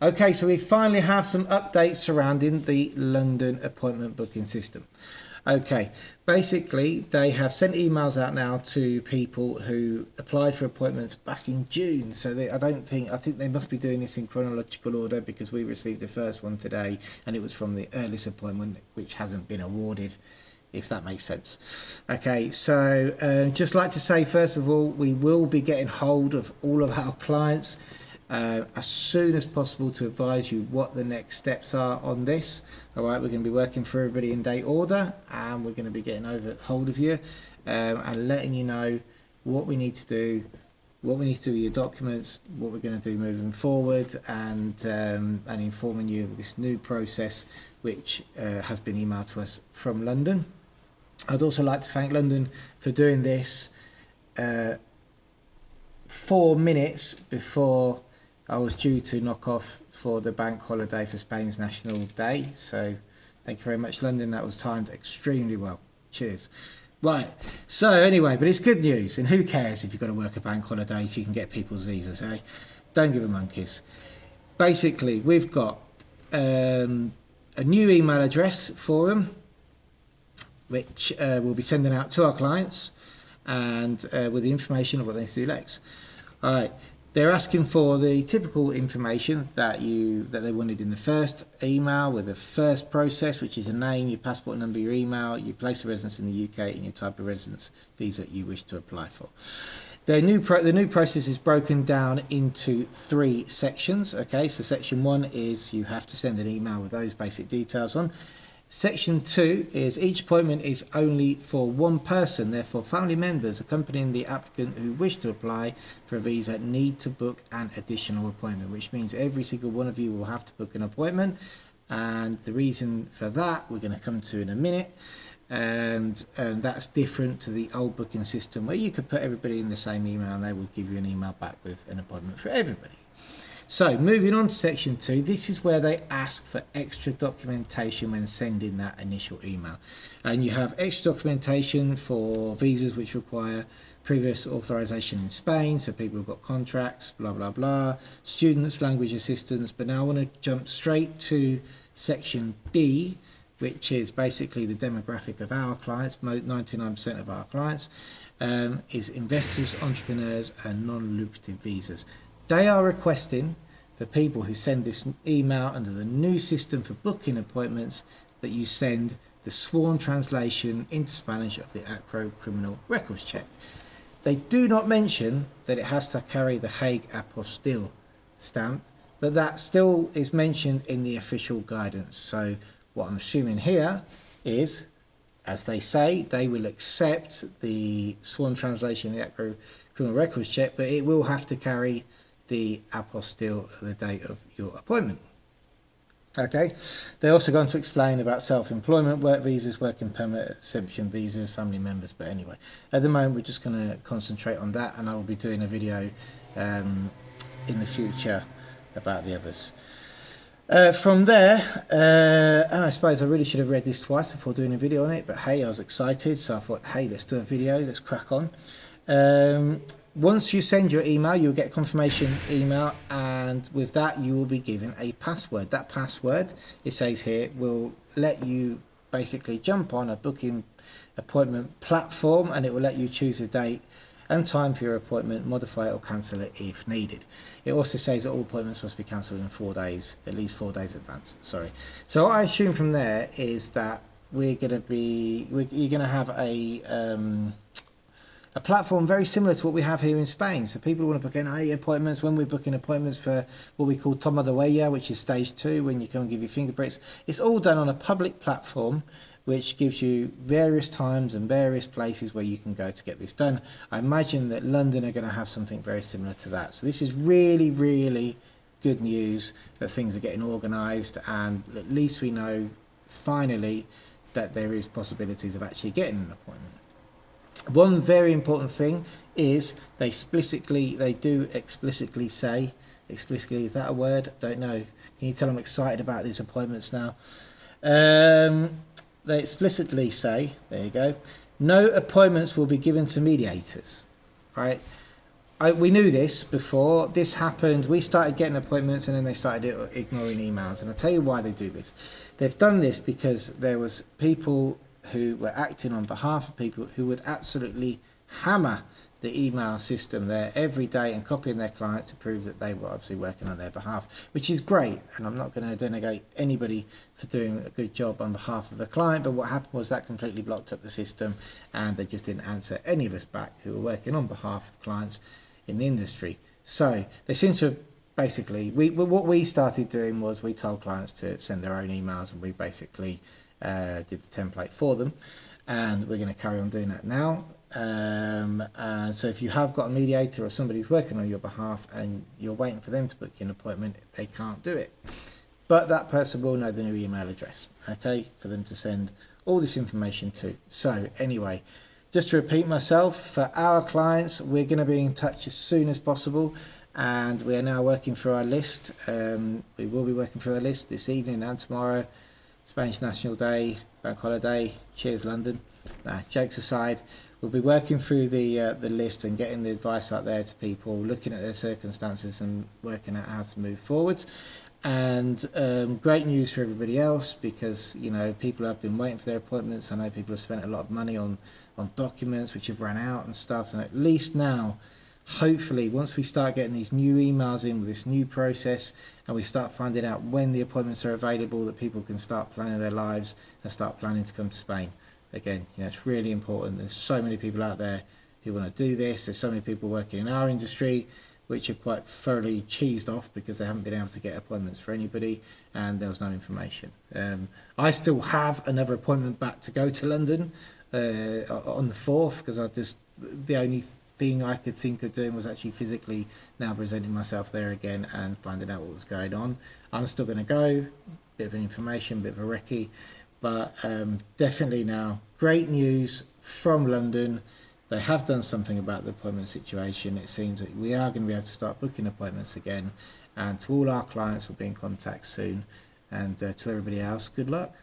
Okay, so we finally have some updates surrounding the London appointment booking system. Okay, basically they have sent emails out now to people who applied for appointments back in June. So I think they must be doing this in chronological order, because we received the first one today and it was from the earliest appointment, which hasn't been awarded, if that makes sense. Okay, so just like to say, first of all, we will be getting hold of all of our clients as soon as possible to advise you what the next steps are on this. All right, we're going to be working for everybody in date order, and we're going to be getting over hold of you and letting you know what we need to do, what we need to do with your documents, what we're going to do moving forward, and informing you of this new process which has been emailed to us from London. I'd also like to thank London for doing this 4 minutes before I was due to knock off for the bank holiday for Spain's National Day. So thank you very much, London. That was timed extremely well. Cheers. Right, so anyway, but it's good news, and who cares if you've got to work a bank holiday if you can get people's visas, eh? Don't give a monkeys. Basically, we've got a new email address for them, which we'll be sending out to our clients, and with the information of what they need to do next. All right, they're asking for the typical information that they wanted in the first email, with the first process, which is a name, your passport number, your email, your place of residence in the UK, and your type of residence visa you wish to apply for. The new process is broken down into 3 sections. Okay, so section 1 is you have to send an email with those basic details on. Section 2 is each appointment is only for one person, therefore family members accompanying the applicant who wish to apply for a visa need to book an additional appointment, which means every single one of you will have to book an appointment, and the reason for that we're going to come to in a minute. And that's different to the old booking system where you could put everybody in the same email and they will give you an email back with an appointment for everybody. So moving on to section 2, this is where they ask for extra documentation when sending that initial email. And you have extra documentation for visas which require previous authorization in Spain, so people who've got contracts, blah, blah, blah, students, language assistance. But now I want to jump straight to section D, which is basically the demographic of our clients. 99% of our clients is investors, entrepreneurs, and non-lucrative visas. They are requesting for people who send this email under the new system for booking appointments that you send the sworn translation into Spanish of the Acro criminal records check. They do not mention that it has to carry the Hague apostille stamp, but that still is mentioned in the official guidance. So what I'm assuming here is, as they say, they will accept the sworn translation of the Acro criminal records check, but it will have to carry the apostille at the date of your appointment. Okay, they're also going to explain about self-employment, work visas, working permit, exemption visas, family members. But anyway, at the moment we're just going to concentrate on that, and I will be doing a video in the future about the others. From there, and I suppose I really should have read this twice before doing a video on it, but hey, I was excited, so I thought, hey, let's do a video, let's crack on. Once you send your email, you'll get a confirmation email, and with that you will be given a password. That password, it says here, will let you basically jump on a booking appointment platform, and it will let you choose a date and time for your appointment, modify it or cancel it if needed. It also says that all appointments must be cancelled in 4 days, at least 4 days in advance. Sorry. So what I assume from there is that you're going to have a platform very similar to what we have here in Spain. So people want to book NIE appointments. When we're booking appointments for what we call Toma de Huella, which is stage 2, when you come and give your fingerprints, it's all done on a public platform, which gives you various times and various places where you can go to get this done. I imagine that London are going to have something very similar to that. So this is really, really good news that things are getting organised, and at least we know finally that there is possibilities of actually getting an appointment. One very important thing is they do explicitly say, explicitly, is that a word? I don't know. Can you tell I'm excited about these appointments now? They explicitly say, there you go, no appointments will be given to mediators, right? we knew this before this happened. We started getting appointments and then they started ignoring emails. And I'll tell you why they do this. They've done this because there was people who were acting on behalf of people who would absolutely hammer the email system there every day and copying their clients to prove that they were obviously working on their behalf, which is great. And I'm not going to denigrate anybody for doing a good job on behalf of a client, but what happened was that completely blocked up the system and they just didn't answer any of us back who were working on behalf of clients in the industry. So they seem to have basically, what we started doing was we told clients to send their own emails and we basically did the template for them, and we're going to carry on doing that now. So if you have got a mediator or somebody who's working on your behalf and you're waiting for them to book you an appointment, they can't do it. But that person will know the new email address, okay, for them to send all this information to. So anyway, just to repeat myself, for our clients, we're going to be in touch as soon as possible, and we are now working through our list. We will be working through our list this evening and tomorrow. Spanish National Day, Bank Holiday, cheers London. Nah, jokes aside, we'll be working through the list and getting the advice out there to people, looking at their circumstances and working out how to move forwards. And great news for everybody else, because you know people have been waiting for their appointments. I know people have spent a lot of money on documents which have run out and stuff, and at least now, hopefully, once we start getting these new emails in with this new process and we start finding out when the appointments are available, that people can start planning their lives and start planning to come to Spain. Again, you know, it's really important. There's so many people out there who want to do this. There's so many people working in our industry which are quite thoroughly cheesed off because they haven't been able to get appointments for anybody and there was no information. I still have another appointment back to go to London on the 4th, because the only thing I could think of doing was actually physically now presenting myself there again and finding out what was going on. I'm still going to go, bit of an information, bit of a recce, but definitely now great news from London. They have done something about the appointment situation. It seems that we are going to be able to start booking appointments again, and to all our clients, we'll be in contact soon, and to everybody else, good luck.